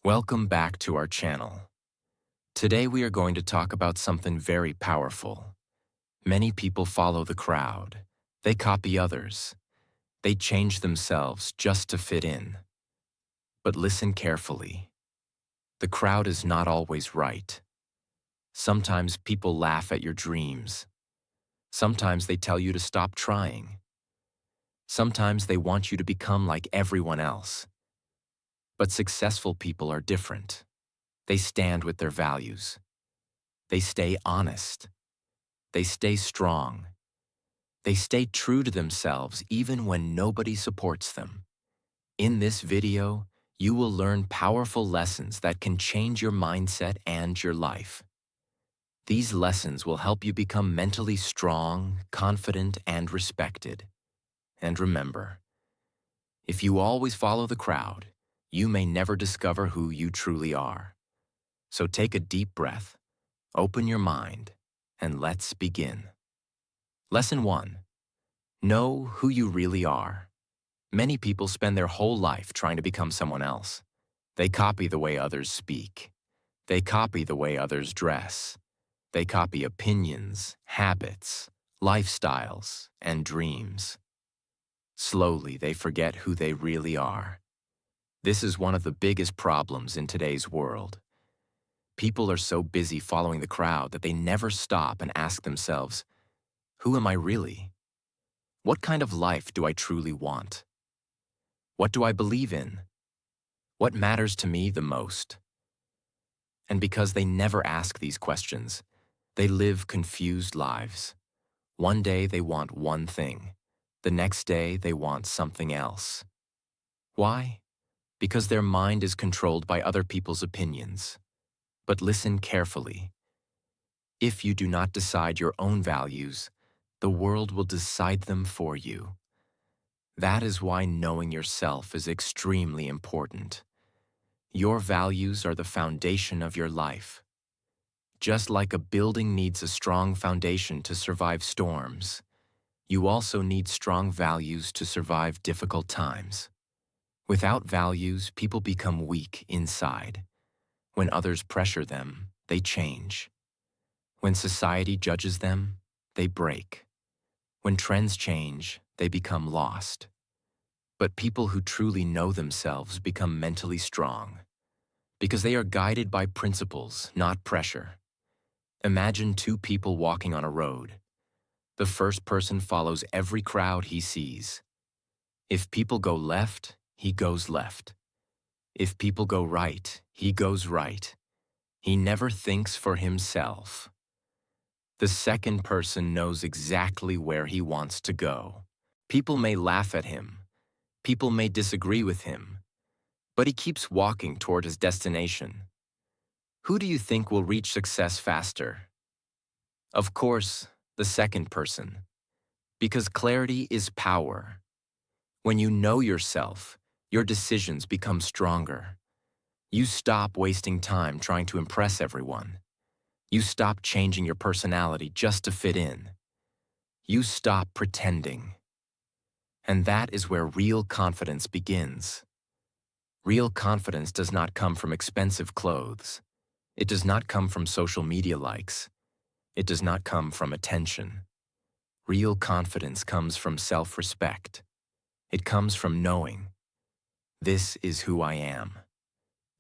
Welcome back to our channel. Today we are going to talk about something very powerful. Many people follow the crowd. They copy others. They change themselves just to fit in. But listen carefully. The crowd is not always right. Sometimes people laugh at your dreams. Sometimes they tell you to stop trying. Sometimes they want you to become like everyone else. But successful people are different. They stand with their values. They stay honest. They stay strong. They stay true to themselves even when nobody supports them. In this video, you will learn powerful lessons that can change your mindset and your life. These lessons will help you become mentally strong, confident, and respected. And remember, if you always follow the crowd, you may never discover who you truly are. So take a deep breath, open your mind, and let's begin. Lesson 1. Know who you really are. Many people spend their whole life trying to become someone else. They copy the way others speak. They copy the way others dress. They copy opinions, habits, lifestyles, and dreams. Slowly, they forget who they really are. This is one of the biggest problems in today's world. People are so busy following the crowd that they never stop and ask themselves, who am I really? What kind of life do I truly want? What do I believe in? What matters to me the most? And because they never ask these questions, they live confused lives. One day they want one thing. The next day they want something else. Why? Because their mind is controlled by other people's opinions. But listen carefully. If you do not decide your own values, the world will decide them for you. That is why knowing yourself is extremely important. Your values are the foundation of your life. Just like a building needs a strong foundation to survive storms, you also need strong values to survive difficult times. Without values, people become weak inside. When others pressure them, they change. When society judges them, they break. When trends change, they become lost. But people who truly know themselves become mentally strong, because they are guided by principles, not pressure. Imagine two people walking on a road. The first person follows every crowd he sees. If people go left, he goes left. If people go right, he goes right. He never thinks for himself. The second person knows exactly where he wants to go. People may laugh at him. People may disagree with him. But he keeps walking toward his destination. Who do you think will reach success faster? Of course, the second person. Because clarity is power. When you know yourself, your decisions become stronger. You stop wasting time trying to impress everyone. You stop changing your personality just to fit in. You stop pretending. And that is where real confidence begins. Real confidence does not come from expensive clothes. It does not come from social media likes. It does not come from attention. Real confidence comes from self-respect. It comes from knowing, this is who I am.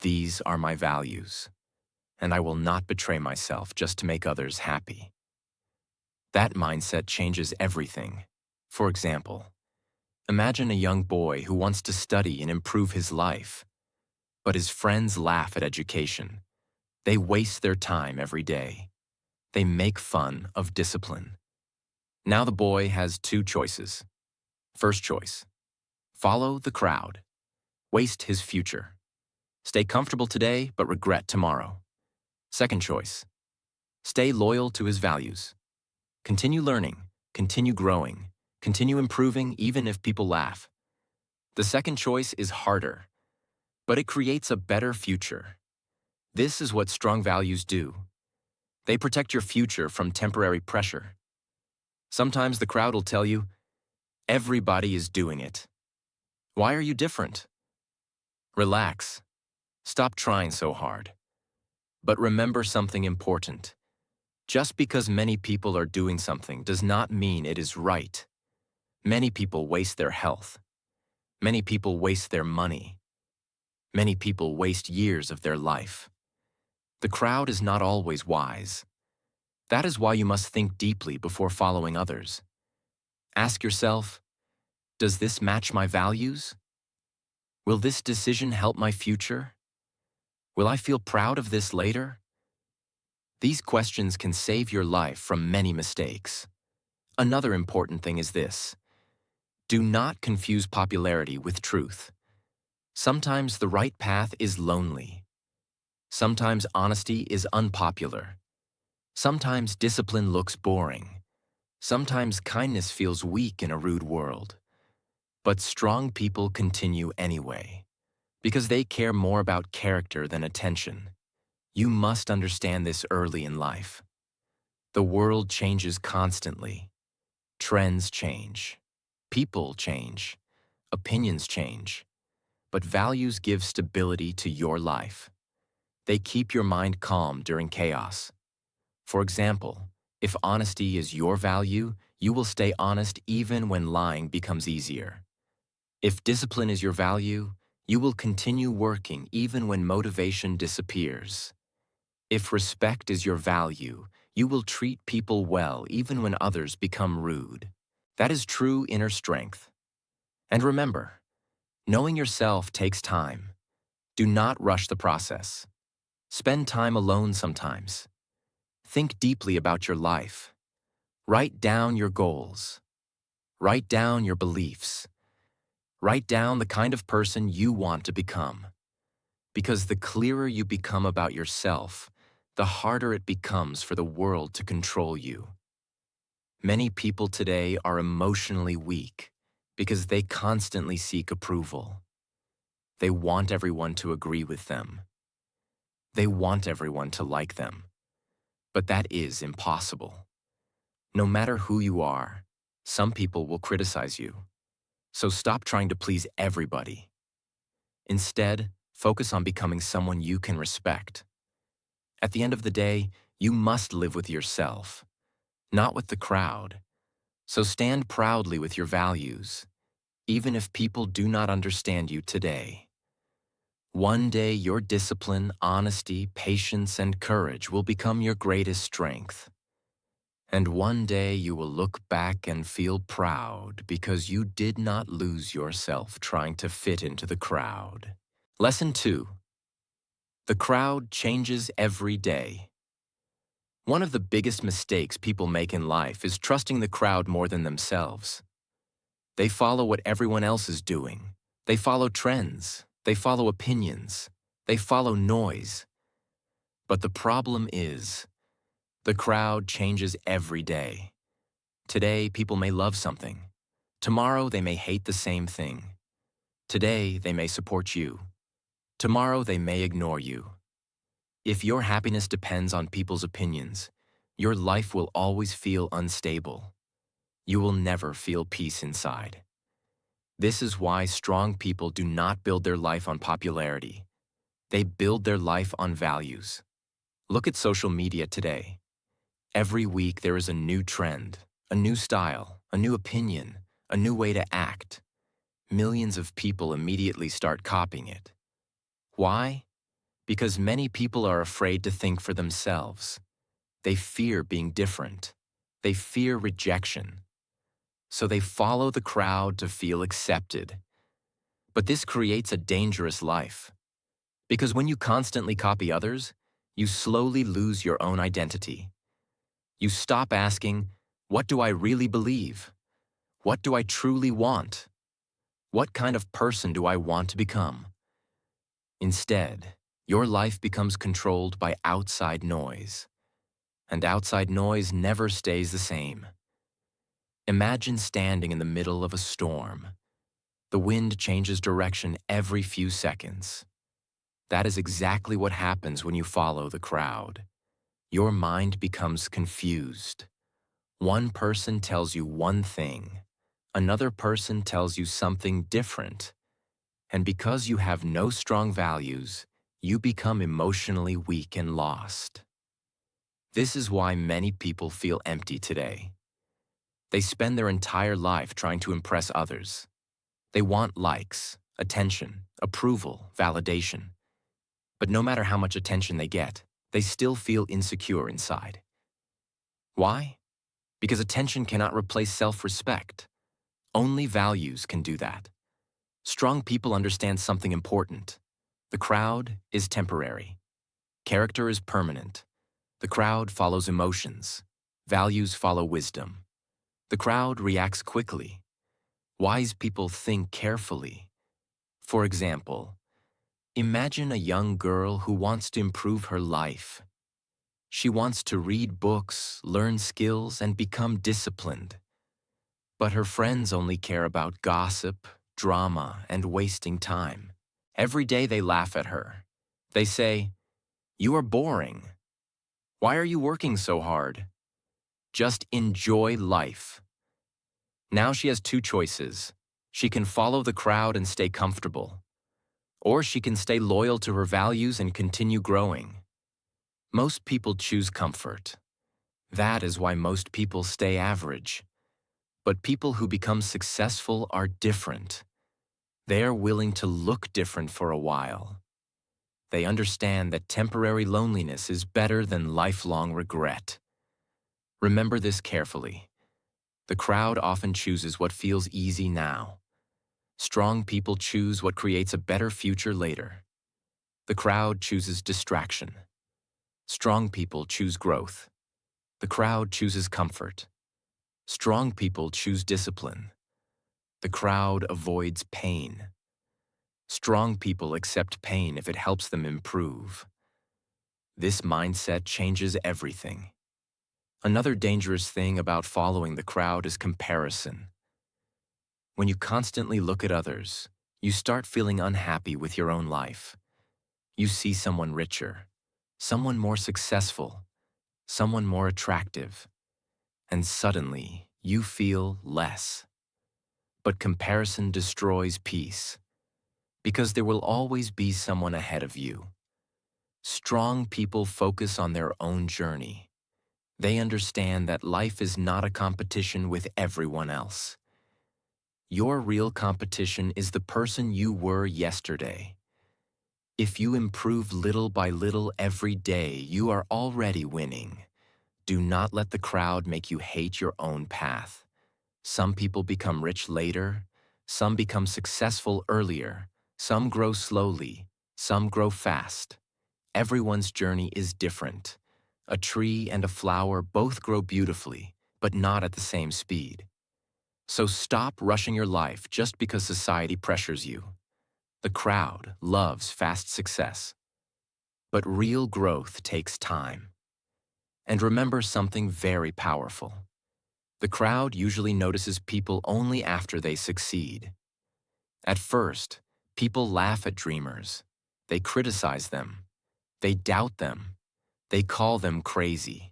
These are my values. And I will not betray myself just to make others happy. That mindset changes everything. For example, imagine a young boy who wants to study and improve his life. But his friends laugh at education. They waste their time every day. They make fun of discipline. Now the boy has two choices. First choice, follow the crowd. Waste his future. Stay comfortable today, but regret tomorrow. Second choice, stay loyal to his values. Continue learning, continue growing, continue improving even if people laugh. The second choice is harder, but it creates a better future. This is what strong values do. They protect your future from temporary pressure. Sometimes the crowd will tell you, everybody is doing it. Why are you different? Relax. Stop trying so hard. But remember something important. Just because many people are doing something does not mean it is right. Many people waste their health. Many people waste their money. Many people waste years of their life. The crowd is not always wise. That is why you must think deeply before following others. Ask yourself, does this match my values? Will this decision help my future? Will I feel proud of this later? These questions can save your life from many mistakes. Another important thing is this. Do not confuse popularity with truth. Sometimes the right path is lonely. Sometimes honesty is unpopular. Sometimes discipline looks boring. Sometimes kindness feels weak in a rude world. But strong people continue anyway, because they care more about character than attention. You must understand this early in life. The world changes constantly. Trends change. People change. Opinions change. But values give stability to your life. They keep your mind calm during chaos. For example, if honesty is your value, you will stay honest even when lying becomes easier. If discipline is your value, you will continue working even when motivation disappears. If respect is your value, you will treat people well even when others become rude. That is true inner strength. And remember, knowing yourself takes time. Do not rush the process. Spend time alone sometimes. Think deeply about your life. Write down your goals. Write down your beliefs. Write down the kind of person you want to become. Because the clearer you become about yourself, the harder it becomes for the world to control you. Many people today are emotionally weak because they constantly seek approval. They want everyone to agree with them. They want everyone to like them. But that is impossible. No matter who you are, some people will criticize you. So stop trying to please everybody. Instead, focus on becoming someone you can respect. At the end of the day, you must live with yourself, not with the crowd. So stand proudly with your values, even if people do not understand you today. One day, your discipline, honesty, patience, and courage will become your greatest strength. And one day you will look back and feel proud because you did not lose yourself trying to fit into the crowd. Lesson 2. The crowd changes every day. One of the biggest mistakes people make in life is trusting the crowd more than themselves. They follow what everyone else is doing. They follow trends. They follow opinions. They follow noise. But the problem is, the crowd changes every day. Today, people may love something. Tomorrow, they may hate the same thing. Today, they may support you. Tomorrow, they may ignore you. If your happiness depends on people's opinions, your life will always feel unstable. You will never feel peace inside. This is why strong people do not build their life on popularity. They build their life on values. Look at social media today. Every week there is a new trend, a new style, a new opinion, a new way to act. Millions of people immediately start copying it. Why? Because many people are afraid to think for themselves. They fear being different. They fear rejection. So they follow the crowd to feel accepted. But this creates a dangerous life. Because when you constantly copy others, you slowly lose your own identity. You stop asking, what do I really believe? What do I truly want? What kind of person do I want to become? Instead, your life becomes controlled by outside noise. And outside noise never stays the same. Imagine standing in the middle of a storm. The wind changes direction every few seconds. That is exactly what happens when you follow the crowd. Your mind becomes confused. One person tells you one thing. Another person tells you something different. And because you have no strong values, you become emotionally weak and lost. This is why many people feel empty today. They spend their entire life trying to impress others. They want likes, attention, approval, validation. But no matter how much attention they get, they still feel insecure inside. Why? Because attention cannot replace self-respect. Only values can do that. Strong people understand something important. The crowd is temporary. Character is permanent. The crowd follows emotions. Values follow wisdom. The crowd reacts quickly. Wise people think carefully. For example, imagine a young girl who wants to improve her life. She wants to read books, learn skills, and become disciplined. But her friends only care about gossip, drama, and wasting time. Every day they laugh at her. They say, "You are boring. Why are you working so hard? Just enjoy life." Now she has two choices. She can follow the crowd and stay comfortable, or she can stay loyal to her values and continue growing. Most people choose comfort. That is why most people stay average. But people who become successful are different. They are willing to look different for a while. They understand that temporary loneliness is better than lifelong regret. Remember this carefully. The crowd often chooses what feels easy now. Strong people choose what creates a better future later. The crowd chooses distraction. Strong people choose growth. The crowd chooses comfort. Strong people choose discipline. The crowd avoids pain. Strong people accept pain if it helps them improve. This mindset changes everything. Another dangerous thing about following the crowd is comparison. When you constantly look at others, you start feeling unhappy with your own life. You see someone richer, someone more successful, someone more attractive, and suddenly you feel less. But comparison destroys peace, because there will always be someone ahead of you. Strong people focus on their own journey. They understand that life is not a competition with everyone else. Your real competition is the person you were yesterday. If you improve little by little every day, you are already winning. Do not let the crowd make you hate your own path. Some people become rich later, some become successful earlier, some grow slowly, some grow fast. Everyone's journey is different. A tree and a flower both grow beautifully, but not at the same speed. So stop rushing your life just because society pressures you. The crowd loves fast success. But real growth takes time. And remember something very powerful. The crowd usually notices people only after they succeed. At first, people laugh at dreamers. They criticize them. They doubt them. They call them crazy.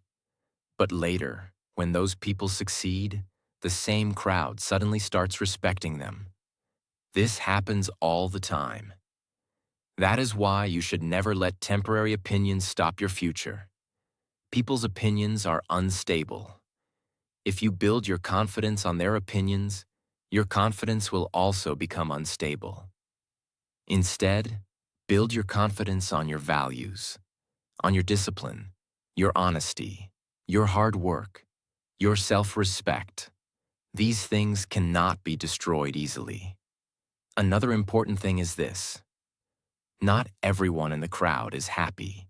But later, when those people succeed, the same crowd suddenly starts respecting them. This happens all the time. That is why you should never let temporary opinions stop your future. People's opinions are unstable. If you build your confidence on their opinions, your confidence will also become unstable. Instead, build your confidence on your values, on your discipline, your honesty, your hard work, your self-respect. These things cannot be destroyed easily. Another important thing is this. Not everyone in the crowd is happy.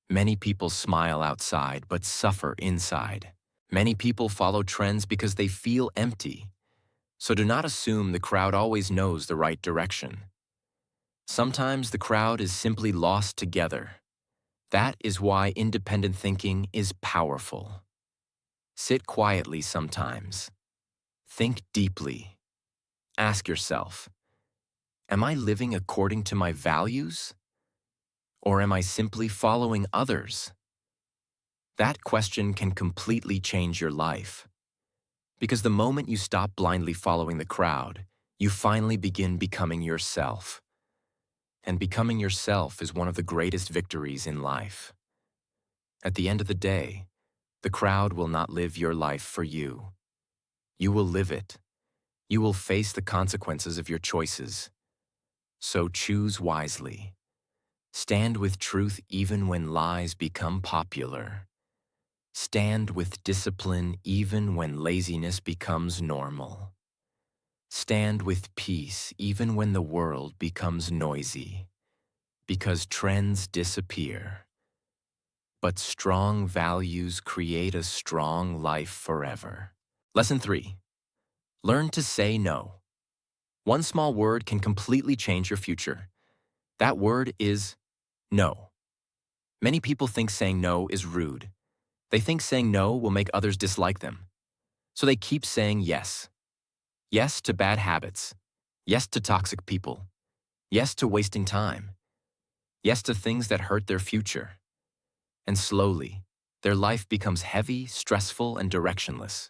Many people smile outside but suffer inside. Many people follow trends because they feel empty. So do not assume the crowd always knows the right direction. Sometimes the crowd is simply lost together. That is why independent thinking is powerful. Sit quietly sometimes. Think deeply. Ask yourself, am I living according to my values? Or am I simply following others? That question can completely change your life. Because the moment you stop blindly following the crowd, you finally begin becoming yourself. and becoming yourself is one of the greatest victories in life. At the end of the day, the crowd will not live your life for you. You will live it. You will face the consequences of your choices. So choose wisely. Stand with truth even when lies become popular. Stand with discipline even when laziness becomes normal. Stand with peace even when the world becomes noisy. Because trends disappear. But strong values create a strong life forever. Lesson 3. Learn to say no. One small word can completely change your future. That word is no. Many people think saying no is rude. They think saying no will make others dislike them. So they keep saying yes. Yes to bad habits. Yes to toxic people. Yes to wasting time. Yes to things that hurt their future. And slowly, their life becomes heavy, stressful, and directionless.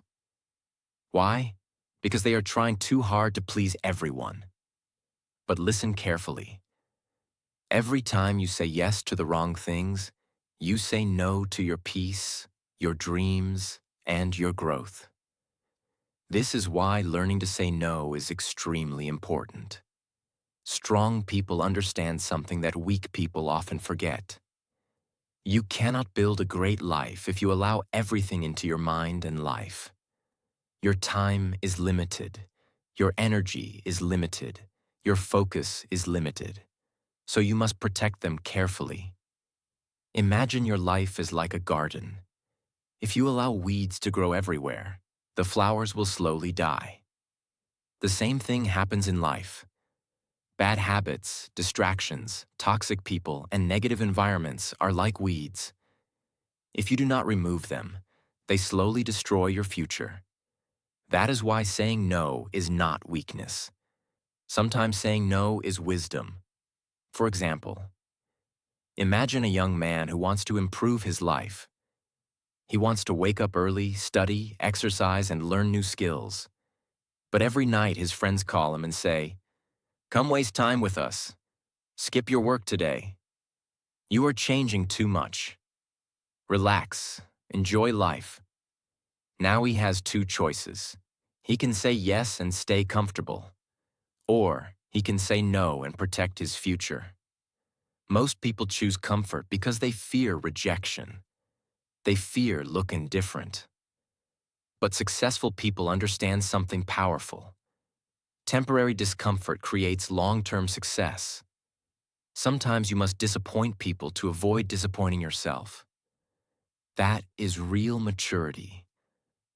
Why? Because they are trying too hard to please everyone. But listen carefully. Every time you say yes to the wrong things, you say no to your peace, your dreams, and your growth. This is why learning to say no is extremely important. Strong people understand something that weak people often forget. You cannot build a great life if you allow everything into your mind and life. Your time is limited. Your energy is limited. Your focus is limited. So you must protect them carefully. Imagine your life is like a garden. If you allow weeds to grow everywhere, the flowers will slowly die. The same thing happens in life. Bad habits, distractions, toxic people, and negative environments are like weeds. If you do not remove them, they slowly destroy your future. That is why saying no is not weakness. Sometimes saying no is wisdom. For example, imagine a young man who wants to improve his life. He wants to wake up early, study, exercise, and learn new skills. But every night his friends call him and say, "Come waste time with us. Skip your work today. You are changing too much. Relax. Enjoy life." Now he has two choices. He can say yes and stay comfortable, or he can say no and protect his future. Most people choose comfort because they fear rejection. They fear looking different. But successful people understand something powerful. Temporary discomfort creates long-term success. Sometimes you must disappoint people to avoid disappointing yourself. That is real maturity.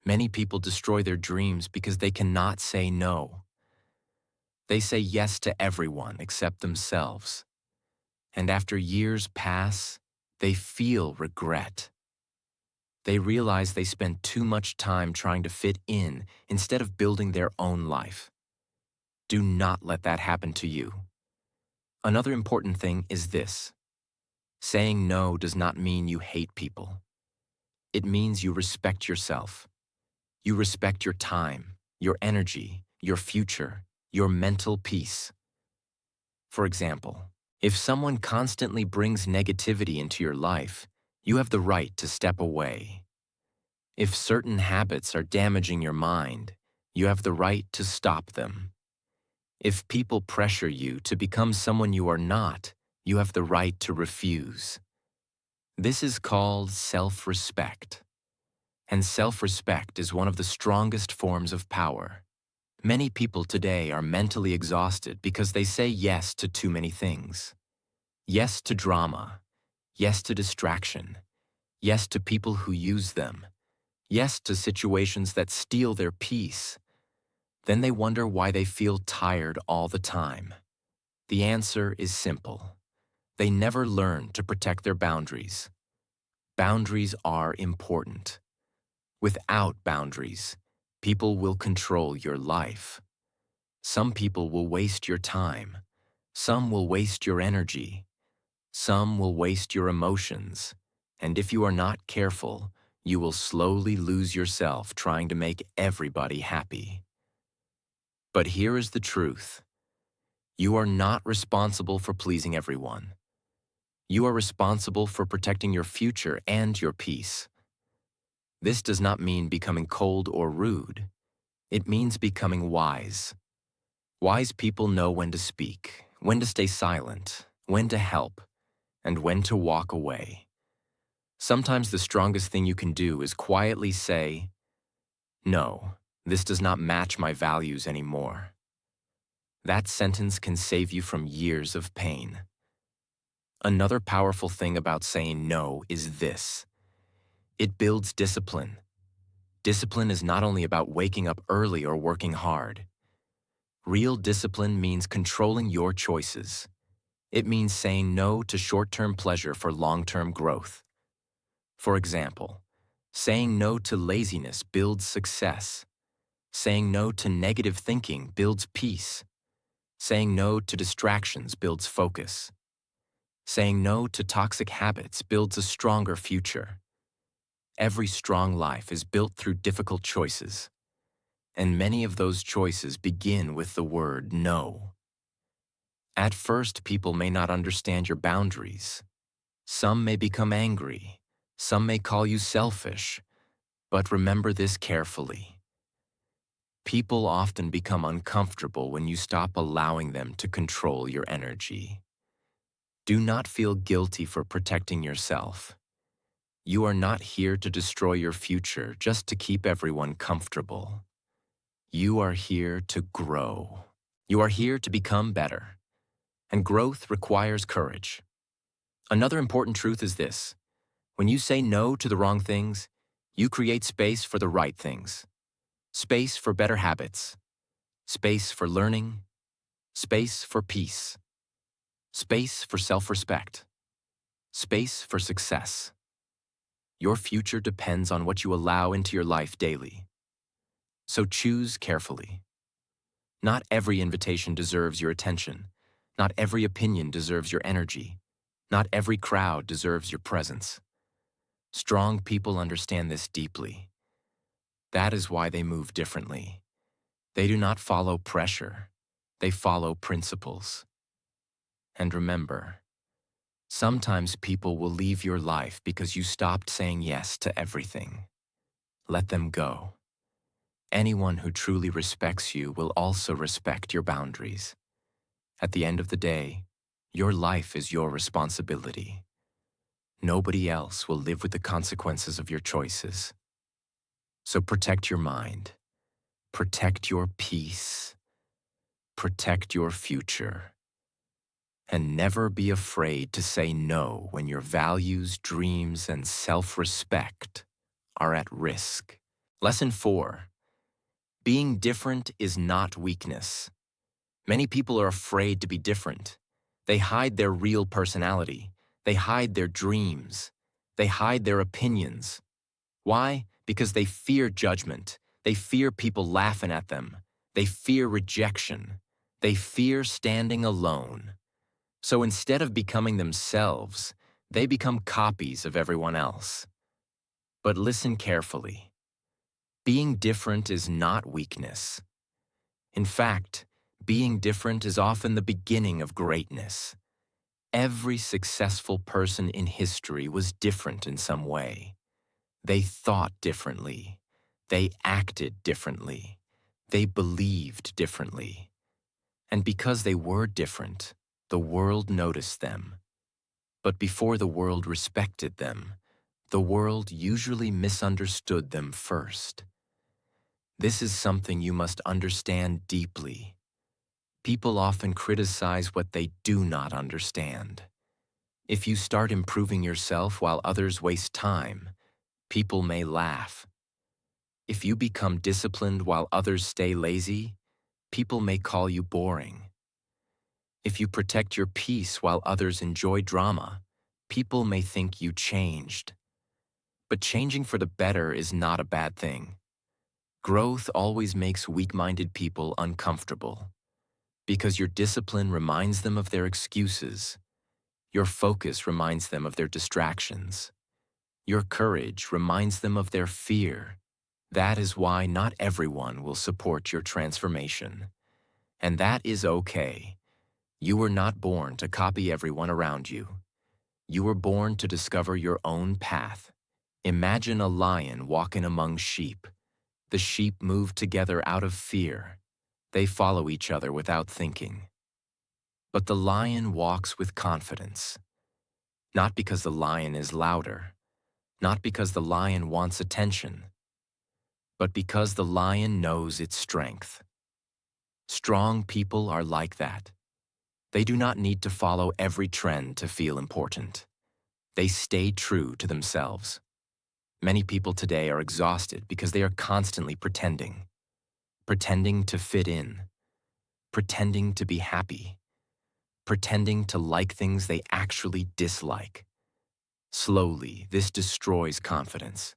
Many people destroy their dreams because they cannot say no. They say yes to everyone except themselves. And after years pass, they feel regret. They realize they spent too much time trying to fit in instead of building their own life. Do not let that happen to you. Another important thing is this. Saying no does not mean you hate people. It means you respect yourself. You respect your time, your energy, your future, your mental peace. For example, if someone constantly brings negativity into your life, you have the right to step away. If certain habits are damaging your mind, you have the right to stop them. If people pressure you to become someone you are not, you have the right to refuse. This is called self-respect. And self-respect is one of the strongest forms of power. Many people today are mentally exhausted because they say yes to too many things. Yes to drama. Yes to distraction. Yes to people who use them. Yes to situations that steal their peace. Then they wonder why they feel tired all the time. The answer is simple. They never learn to protect their boundaries. Boundaries are important. Without boundaries, people will control your life. Some people will waste your time. Some will waste your energy. Some will waste your emotions. And if you are not careful, you will slowly lose yourself trying to make everybody happy. But here is the truth. You are not responsible for pleasing everyone. You are responsible for protecting your future and your peace. This does not mean becoming cold or rude. It means becoming wise. Wise people know when to speak, when to stay silent, when to help, and when to walk away. Sometimes the strongest thing you can do is quietly say, "No, this does not match my values anymore." That sentence can save you from years of pain. Another powerful thing about saying no is this: it builds discipline. Discipline is not only about waking up early or working hard. Real discipline means controlling your choices. It means saying no to short-term pleasure for long-term growth. For example, saying no to laziness builds success. Saying no to negative thinking builds peace. Saying no to distractions builds focus. Saying no to toxic habits builds a stronger future. Every strong life is built through difficult choices, and many of those choices begin with the word no. At first, people may not understand your boundaries. Some may become angry. Some may call you selfish. But remember this carefully. People often become uncomfortable when you stop allowing them to control your energy. Do not feel guilty for protecting yourself. You are not here to destroy your future just to keep everyone comfortable. You are here to grow. You are here to become better. And growth requires courage. Another important truth is this: when you say no to the wrong things, you create space for the right things. Space for better habits. Space for learning. Space for peace. Space for self-respect. Space for success. Your future depends on what you allow into your life daily. So choose carefully. Not every invitation deserves your attention. Not every opinion deserves your energy. Not every crowd deserves your presence. Strong people understand this deeply. That is why they move differently. They do not follow pressure. They follow principles. And remember, sometimes people will leave your life because you stopped saying yes to everything. Let them go. Anyone who truly respects you will also respect your boundaries. At the end of the day, your life is your responsibility. Nobody else will live with the consequences of your choices. So protect your mind. Protect your peace. Protect your future. And never be afraid to say no when your values, dreams, and self-respect are at risk. Lesson 4. Being different is not weakness. Many people are afraid to be different. They hide their real personality. They hide their dreams. They hide their opinions. Why? Because they fear judgment. They fear people laughing at them. They fear rejection. They fear standing alone. So instead of becoming themselves, they become copies of everyone else. But listen carefully. Being different is not weakness. In fact, being different is often the beginning of greatness. Every successful person in history was different in some way. They thought differently. They acted differently. They believed differently. And because they were different, the world noticed them. But before the world respected them, the world usually misunderstood them first. This is something you must understand deeply. People often criticize what they do not understand. If you start improving yourself while others waste time, people may laugh. If you become disciplined while others stay lazy, people may call you boring. If you protect your peace while others enjoy drama, people may think you changed. But changing for the better is not a bad thing. Growth always makes weak-minded people uncomfortable, because your discipline reminds them of their excuses. Your focus reminds them of their distractions. Your courage reminds them of their fear. That is why not everyone will support your transformation. And that is okay, You were not born to copy everyone around you. You were born to discover your own path. Imagine a lion walking among sheep. The sheep move together out of fear. They follow each other without thinking. But the lion walks with confidence. Not because the lion is louder, not because the lion wants attention, but because the lion knows its strength. Strong people are like that. They do not need to follow every trend to feel important. They stay true to themselves. Many people today are exhausted because they are constantly pretending. Pretending to fit in. Pretending to be happy. Pretending to like things they actually dislike. Slowly, this destroys confidence.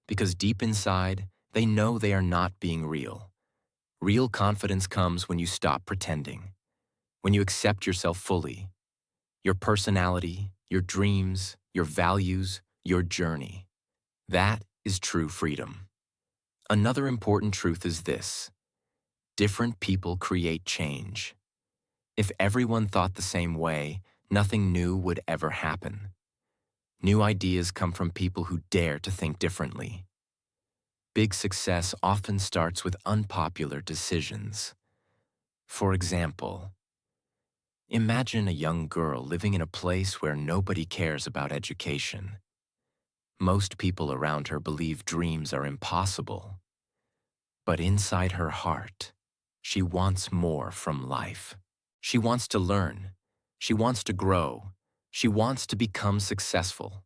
Because deep inside, they know they are not being real. Real confidence comes when you stop pretending. When you accept yourself fully. Your personality, your dreams, your values, your journey. That is true freedom. Another important truth is this: different people create change. If everyone thought the same way, nothing new would ever happen. New ideas come from people who dare to think differently. Big success often starts with unpopular decisions. For example, imagine a young girl living in a place where nobody cares about education. Most people around her believe dreams are impossible. But inside her heart, she wants more from life. She wants to learn. She wants to grow. She wants to become successful.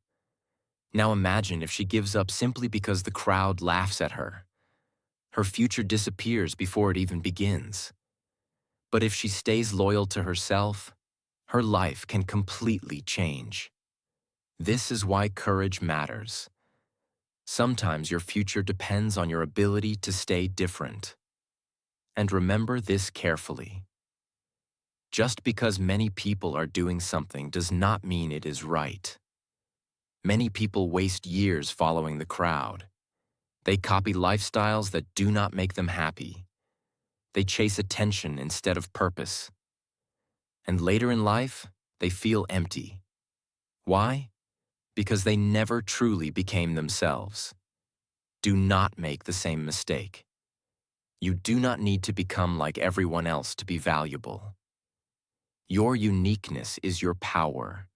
Now imagine if she gives up simply because the crowd laughs at her. Her future disappears before it even begins. But if she stays loyal to herself, her life can completely change. This is why courage matters. Sometimes your future depends on your ability to stay different. And remember this carefully. Just because many people are doing something does not mean it is right. Many people waste years following the crowd. They copy lifestyles that do not make them happy. They chase attention instead of purpose. And later in life, they feel empty. Why? Because they never truly became themselves. Do not make the same mistake. You do not need to become like everyone else to be valuable. Your uniqueness is your power.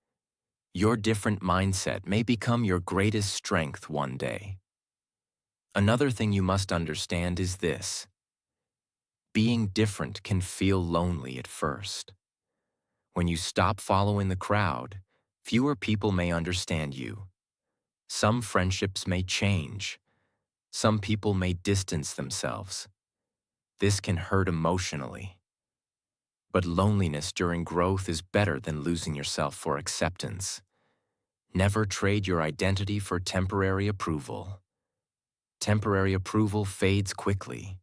Your different mindset may become your greatest strength one day. Another thing you must understand is this: being different can feel lonely at first. When you stop following the crowd, fewer people may understand you. Some friendships may change. Some people may distance themselves. This can hurt emotionally. But loneliness during growth is better than losing yourself for acceptance. Never trade your identity for temporary approval. Temporary approval fades quickly.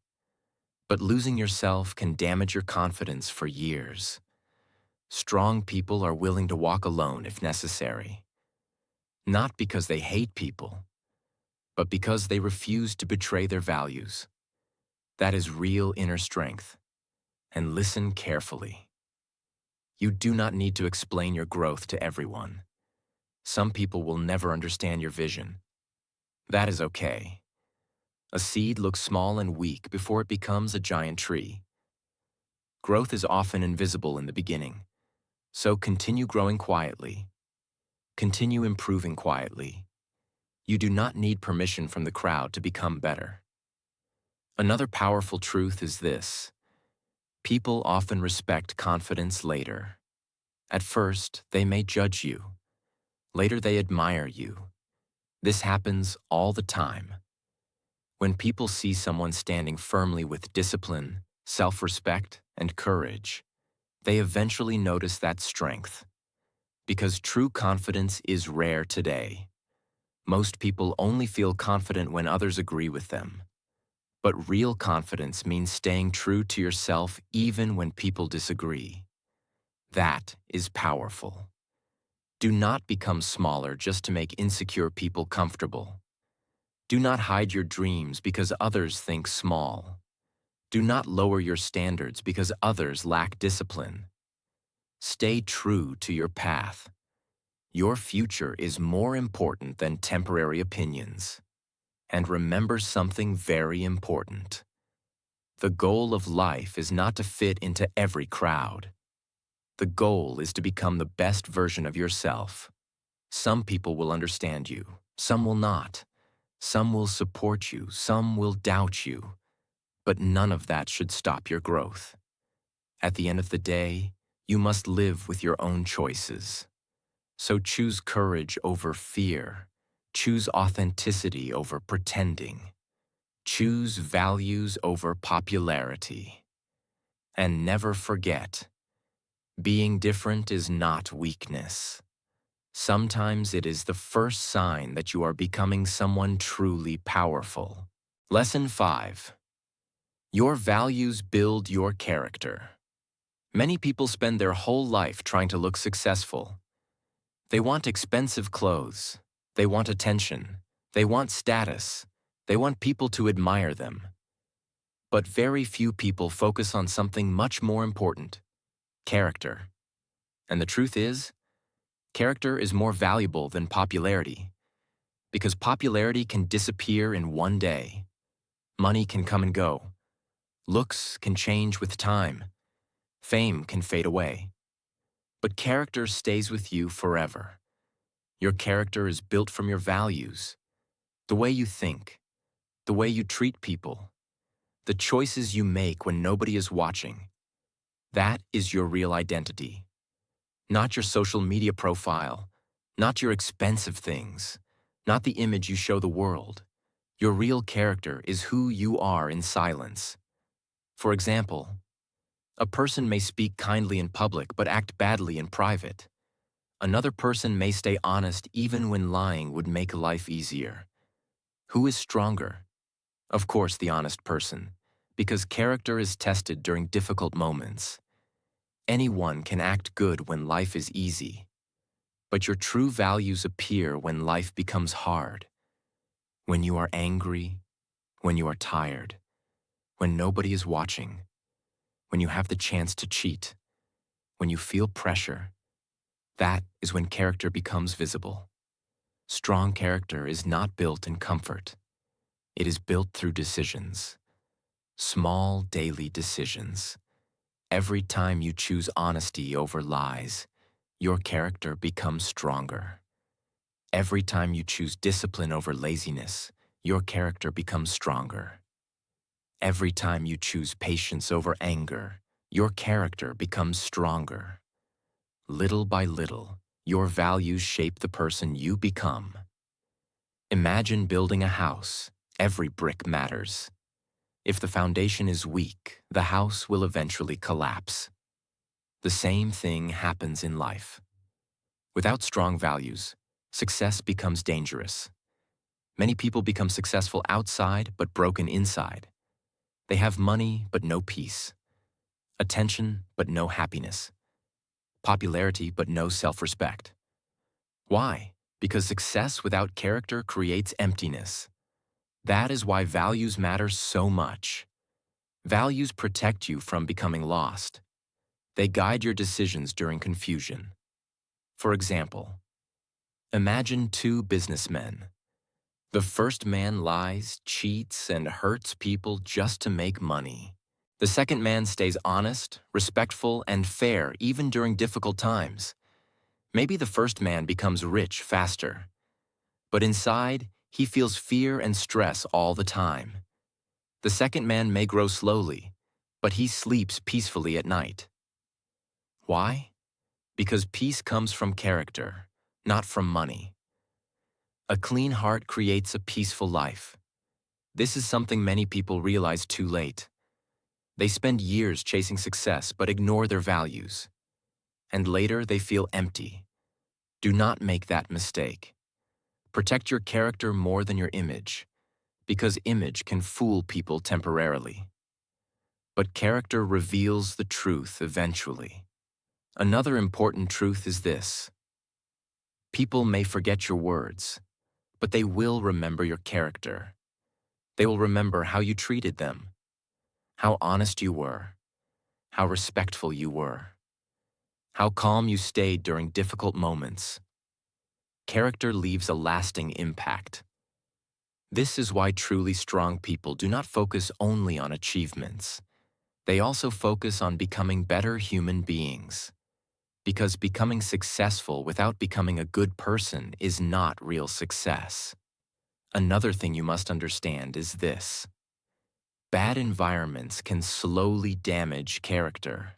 But losing yourself can damage your confidence for years. Strong people are willing to walk alone if necessary. Not because they hate people, but because they refuse to betray their values. That is real inner strength. And listen carefully. You do not need to explain your growth to everyone. Some people will never understand your vision. That is okay. A seed looks small and weak before it becomes a giant tree. Growth is often invisible in the beginning, so continue growing quietly. Continue improving quietly. You do not need permission from the crowd to become better. Another powerful truth is this: people often respect confidence later. At first, they may judge you. Later, they admire you. This happens all the time. When people see someone standing firmly with discipline, self-respect, and courage, they eventually notice that strength. Because true confidence is rare today. Most people only feel confident when others agree with them. But real confidence means staying true to yourself even when people disagree. That is powerful. Do not become smaller just to make insecure people comfortable. Do not hide your dreams because others think small. Do not lower your standards because others lack discipline. Stay true to your path. Your future is more important than temporary opinions. And remember something very important. The goal of life is not to fit into every crowd. The goal is to become the best version of yourself. Some people will understand you, some will not. Some will support you, some will doubt you. But none of that should stop your growth. At the end of the day, you must live with your own choices. So choose courage over fear. Choose authenticity over pretending. Choose values over popularity. And never forget, being different is not weakness. Sometimes it is the first sign that you are becoming someone truly powerful. Lesson 5. Your values build your character. Many people spend their whole life trying to look successful. They want expensive clothes. They want attention. They want status. They want people to admire them. But very few people focus on something much more important: character. And the truth is, character is more valuable than popularity, because popularity can disappear in one day. Money can come and go. Looks can change with time. Fame can fade away. But character stays with you forever. Your character is built from your values, the way you think, the way you treat people, the choices you make when nobody is watching. That is your real identity. Not your social media profile, not your expensive things, not the image you show the world. Your real character is who you are in silence. For example, a person may speak kindly in public but act badly in private. Another person may stay honest even when lying would make life easier. Who is stronger? Of course, the honest person, because character is tested during difficult moments. Anyone can act good when life is easy, but your true values appear when life becomes hard. When you are angry, when you are tired, when nobody is watching, when you have the chance to cheat, when you feel pressure. That is when character becomes visible. Strong character is not built in comfort. It is built through decisions. Small daily decisions. Every time you choose honesty over lies, your character becomes stronger. Every time you choose discipline over laziness, your character becomes stronger. Every time you choose patience over anger, your character becomes stronger. Little by little, your values shape the person you become. Imagine building a house. Every brick matters. If the foundation is weak, the house will eventually collapse. The same thing happens in life. Without strong values, success becomes dangerous. Many people become successful outside but broken inside. They have money but no peace, attention but no happiness, popularity but no self-respect. Why? Because success without character creates emptiness. That is why values matter so much. Values protect you from becoming lost. They guide your decisions during confusion. For example, imagine two businessmen. The first man lies, cheats, and hurts people just to make money. The second man stays honest, respectful, and fair even during difficult times. Maybe the first man becomes rich faster, but inside, he feels fear and stress all the time. The second man may grow slowly, but he sleeps peacefully at night. Why? Because peace comes from character, not from money. A clean heart creates a peaceful life. This is something many people realize too late. They spend years chasing success but ignore their values. And later they feel empty. Do not make that mistake. Protect your character more than your image, because image can fool people temporarily. But character reveals the truth eventually. Another important truth is this: people may forget your words, but they will remember your character. They will remember how you treated them, how honest you were, how respectful you were. how calm you stayed during difficult moments. Character leaves a lasting impact. This is why truly strong people do not focus only on achievements. They also focus on becoming better human beings. Because becoming successful without becoming a good person is not real success. Another thing you must understand is this: bad environments can slowly damage character.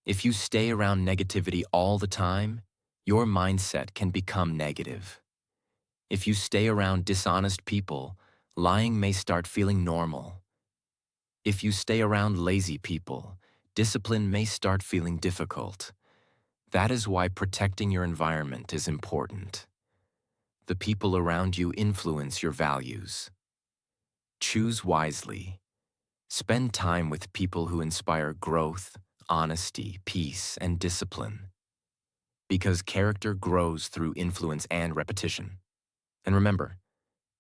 If you stay around negativity all the time, your mindset can become negative. If you stay around dishonest people, lying may start feeling normal. If you stay around lazy people, discipline may start feeling difficult. That is why protecting your environment is important. The people around you influence your values. Choose wisely. Spend time with people who inspire growth, honesty, peace, and discipline. Because character grows through influence and repetition. And remember,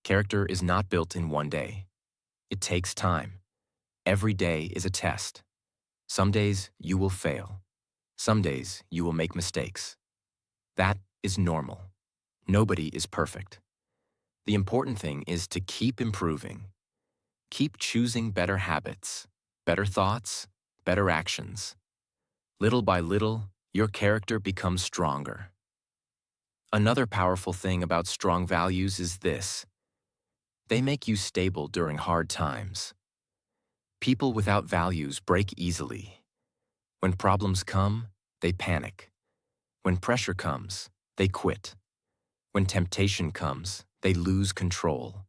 character is not built in one day. It takes time. Every day is a test. Some days you will fail. Some days you will make mistakes. That is normal. Nobody is perfect. The important thing is to keep improving. Keep choosing better habits, better thoughts, better actions. Little by little, your character becomes stronger. Another powerful thing about strong values is this: they make you stable during hard times. People without values break easily. When problems come, they panic. When pressure comes, they quit. When temptation comes, they lose control.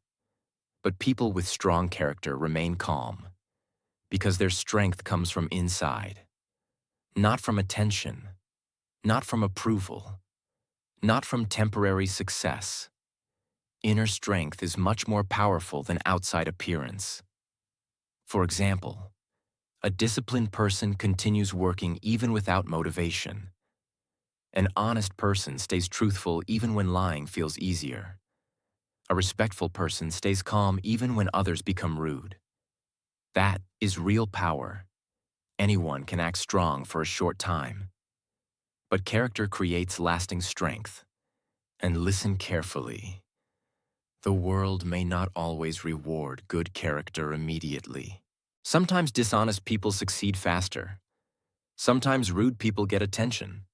But people with strong character remain calm, because their strength comes from inside, not from attention, not from approval, not from temporary success. Inner strength is much more powerful than outside appearance. For example, a disciplined person continues working even without motivation. An honest person stays truthful even when lying feels easier. A respectful person stays calm even when others become rude. That is real power. Anyone can act strong for a short time. But character creates lasting strength. And listen carefully. The world may not always reward good character immediately. Sometimes dishonest people succeed faster. Sometimes rude people get attention.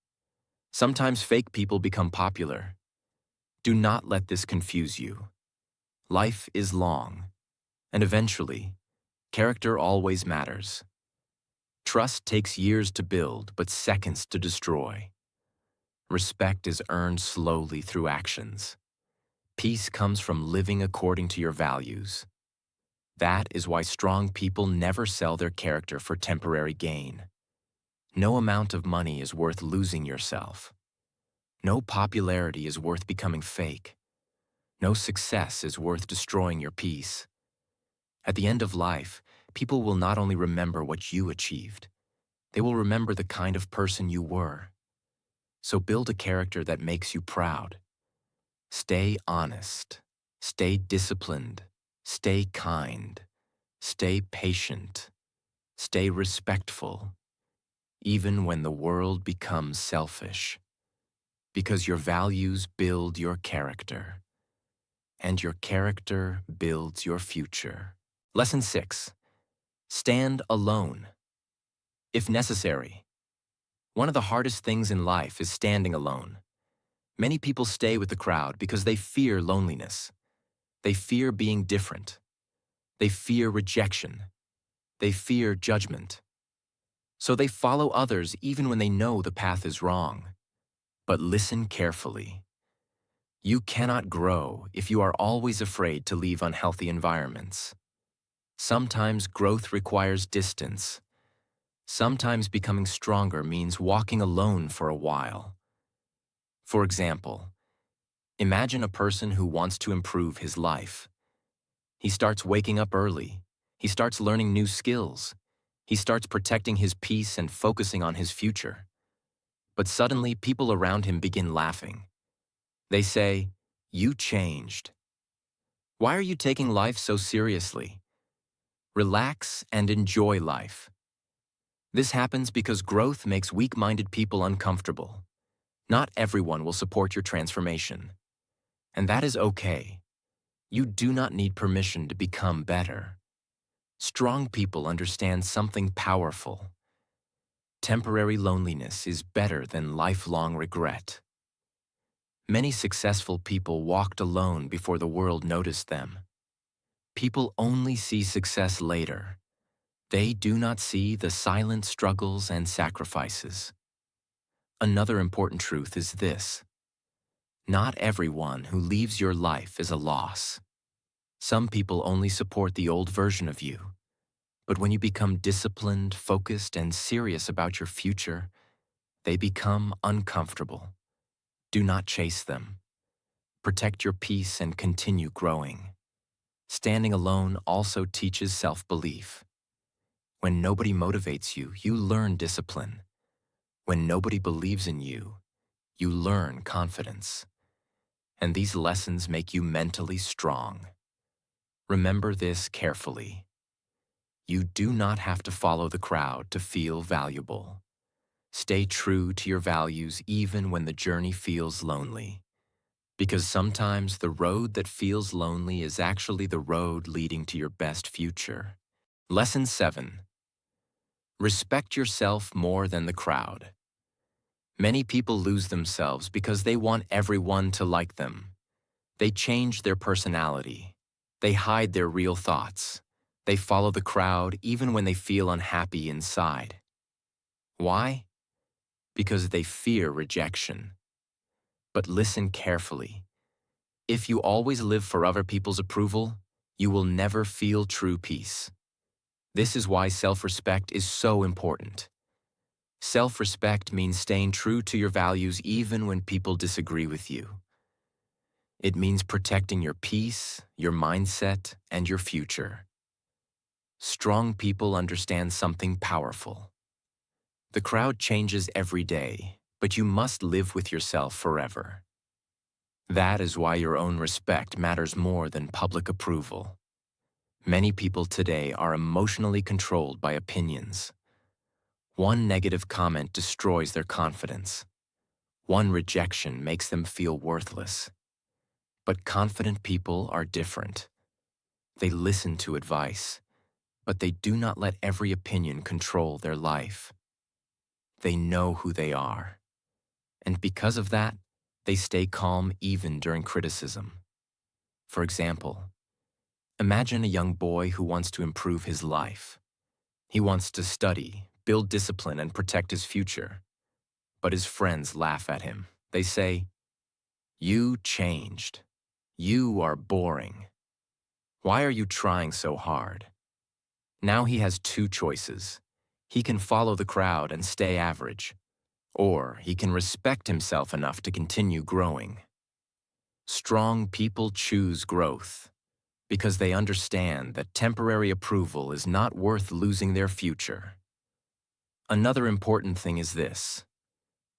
Sometimes fake people become popular. Do not let this confuse you. Life is long, and eventually, character always matters. Trust takes years to build, but seconds to destroy. Respect is earned slowly through actions. Peace comes from living according to your values. That is why strong people never sell their character for temporary gain. No amount of money is worth losing yourself. No popularity is worth becoming fake. No success is worth destroying your peace. At the end of life, people will not only remember what you achieved, they will remember the kind of person you were. So build a character that makes you proud. Stay honest. Stay disciplined. Stay kind. Stay patient. Stay respectful, even when the world becomes selfish. Because your values build your character, and your character builds your future. Lesson 6. Stand alone. If necessary. One of the hardest things in life is standing alone. Many people stay with the crowd because they fear loneliness. They fear being different. They fear rejection. They fear judgment. So they follow others even when they know the path is wrong. But listen carefully. You cannot grow if you are always afraid to leave unhealthy environments. Sometimes growth requires distance. Sometimes becoming stronger means walking alone for a while. For example, imagine a person who wants to improve his life. He starts waking up early. He starts learning new skills. He starts protecting his peace and focusing on his future. But suddenly, people around him begin laughing. They say, "You changed. Why are you taking life so seriously? Relax and enjoy life." This happens because growth makes weak-minded people uncomfortable. Not everyone will support your transformation. And that is okay. You do not need permission to become better. Strong people understand something powerful. Temporary loneliness is better than lifelong regret. Many successful people walked alone before the world noticed them. People only see success later. They do not see the silent struggles and sacrifices. Another important truth is this: not everyone who leaves your life is a loss. Some people only support the old version of you. But when you become disciplined, focused, and serious about your future, they become uncomfortable. Do not chase them. Protect your peace and continue growing. Standing alone also teaches self-belief. When nobody motivates you, you learn discipline. When nobody believes in you, you learn confidence. And these lessons make you mentally strong. Remember this carefully. You do not have to follow the crowd to feel valuable. Stay true to your values even when the journey feels lonely. Because sometimes the road that feels lonely is actually the road leading to your best future. Lesson 7. Respect yourself more than the crowd. Many people lose themselves because they want everyone to like them. They change their personality. They hide their real thoughts. They follow the crowd even when they feel unhappy inside. Why? Because they fear rejection. But listen carefully. If you always live for other people's approval, you will never feel true peace. This is why self-respect is so important. Self-respect means staying true to your values even when people disagree with you. It means protecting your peace, your mindset, and your future. Strong people understand something powerful. The crowd changes every day, but you must live with yourself forever. That is why your own respect matters more than public approval. Many people today are emotionally controlled by opinions. One negative comment destroys their confidence. One rejection makes them feel worthless. But confident people are different. They listen to advice, but they do not let every opinion control their life. They know who they are. And because of that, they stay calm even during criticism. For example, imagine a young boy who wants to improve his life. He wants to study, build discipline, and protect his future. But his friends laugh at him. They say, "You changed. You are boring. Why are you trying so hard?" Now he has two choices. He can follow the crowd and stay average, or he can respect himself enough to continue growing. Strong people choose growth because they understand that temporary approval is not worth losing their future. Another important thing is this: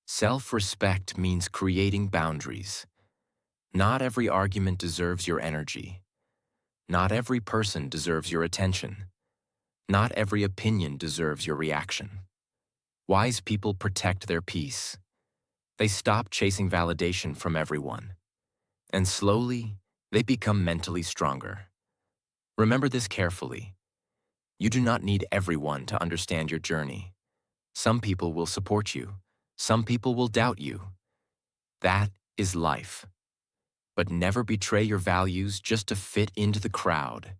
self-respect means creating boundaries. Not every argument deserves your energy. Not every person deserves your attention. Not every opinion deserves your reaction. Wise people protect their peace. They stop chasing validation from everyone. And slowly, they become mentally stronger. Remember this carefully. You do not need everyone to understand your journey. Some people will support you. Some people will doubt you. That is life. But never betray your values just to fit into the crowd.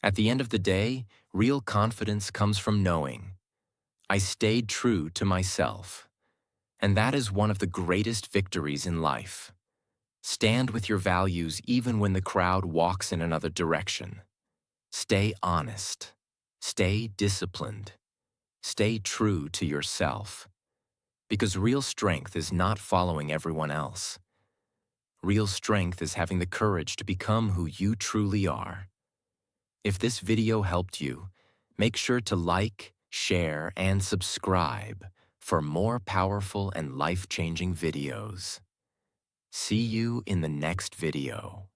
At the end of the day, real confidence comes from knowing, I stayed true to myself. And that is one of the greatest victories in life. Stand with your values even when the crowd walks in another direction. Stay honest. Stay disciplined. Stay true to yourself. Because real strength is not following everyone else. Real strength is having the courage to become who you truly are. If this video helped you, make sure to like, share, and subscribe for more powerful and life-changing videos. See you in the next video.